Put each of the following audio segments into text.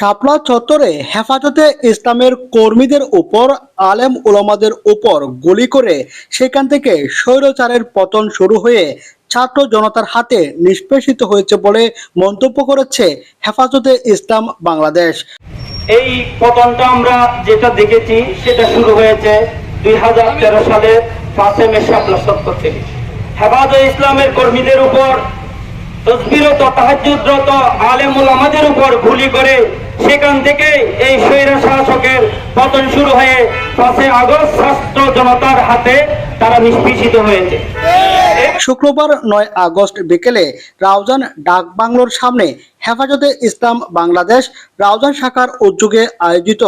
শাপলা চত্বরে হেফাজতে ইসলামের কর্মীদের উপর আলেম উলামাদের উপর গুলি করে সেখান থেকে স্বৈরাচারের পতন শুরু হয়ে ছাত্র জনতার হাতে নিষ্পেষিত হয়েছে বলে মন্তব্য করেছে হেফাজতে ইসলাম বাংলাদেশ। এই পতনটা আমরা যেটা দেখেছি সেটা শুরু হয়েছে 2013 সালের 5 মে শাপলা চত্বর থেকে। হেফাজতে ইসলামের কর্মীদের উপর তসবিরত তাহাজ্জুদরত আলেম উলামাদের উপর গুলি করে সেখান থেকে এই স্বৈর শাসকের পতন শুরু হয়ে 5 আগস্ট ছাত্র জনতার হাতে তারা নিষ্পেষিত হয়েছে। শুক্রবার 9 আগস্ট বিকেলে রাউজান ডাক বাংলোর সামনে হেফাজতে ইসলাম বাংলাদেশ রাউজান শাখার উদ্যোগে আয়োজিত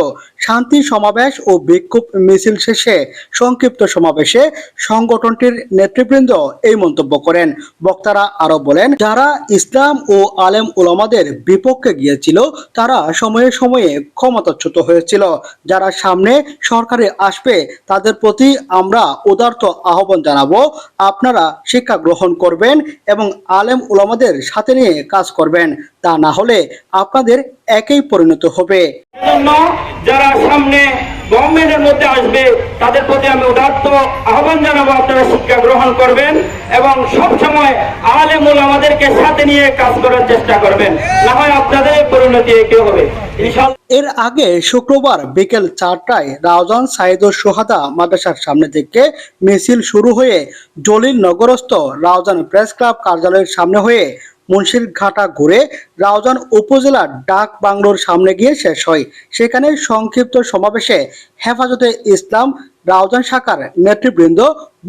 শান্তি সমাবেশ ও বিক্ষোভ মিছিল শেষে সংক্ষিপ্ত সমাবেশে সংগঠনটির নেতৃবৃন্দ এই মন্তব্য করেন। বক্তারা আরো বলেন, যারা ইসলাম ও আলেম উলামাদের বিপক্ষে গিয়েছিল তারা সময়ে সময়ে ক্ষমতাচ্যুত হয়েছিল। যারা সামনে সরকারে আসবে তাদের প্রতি আমরা উদারত আহ্বান জানাবো, আপনারা শিক্ষা গ্রহণ করবেন এবং আলেম উলামাদের সাথে নিয়ে কাজ করবেন, তা না হলে আপনাদের একই পরিণত হবে। যারা সামনে গভর্নমেন্টের মধ্যে আসবে তাদের প্রতি আমি উদাত্ত আহ্বান জানাবো, আপনারা শিক্ষা গ্রহণ করবেন এবং সবসময় আলেম উলামাদেরকে সাথে নিয়ে কাজ করার চেষ্টা করবেন, না হয় আপনাদের পরিণতি একই হবে ইনশাআল্লাহ। এর আগে শুক্রবার বিকেল 4টায় রাউজান সাইদুর সোহাদা মাদ্রাসার সামনে থেকে মিছিল শুরু হয়ে জলিল নগরস্থ রাউজান প্রেস ক্লাব কার্যালয়ের সামনে হয়ে মুন্সিরঘাটা ঘুরে রাউজান উপজেলার ডাক বাংলোর সামনে গিয়ে শেষ হয়। সেখানে সংক্ষিপ্ত সমাবেশে হেফাজতে ইসলাম রাউজান শাখার নেতৃবৃন্দ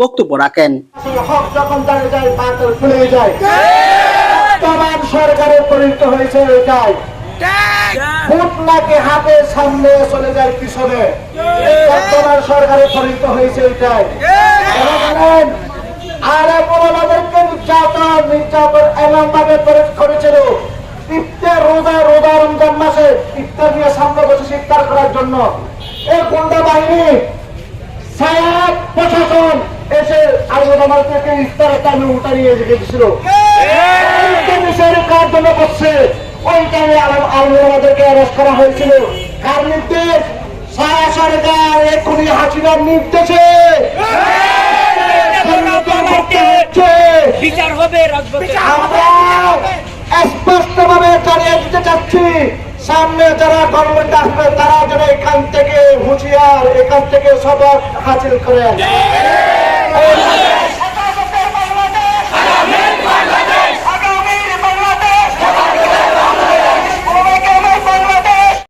বক্তব্য রাখেন। সরকারের পরিণত হয়েছে এটাই, হাতে সামনে চলে যায় পিছনে, বর্তমান সরকারের পরিণত হয়েছে এটাই। আর আমাদেরকে নির্যাতন এমন ভাবে করেছিল, ইফতার রোজা রমজান মাসে ইফতার নিয়ে সামনে বসে ইফতার করার জন্য এই গুন্ডা বাহিনী সায়াদ প্রশাসন এসে আমাদেরকে ইফতারের টাইমে উঠানিয়ে গেছিল। কার জন্য করছে ওই টাইমে আমাদেরকে অ্যারেস্ট করা হয়েছিল। কার নির্দেশ? সারা সরকার এখনই হাসিনার নির্দেশে বিচার হবে। আমরা স্পষ্টভাবে জানিয়ে দিতে চাচ্ছি, সামনে যারা গভর্নমেন্ট আসবে তারা যেন এখান থেকে হুঁশিয়ার, এখান থেকে সবক হাসিল করেন।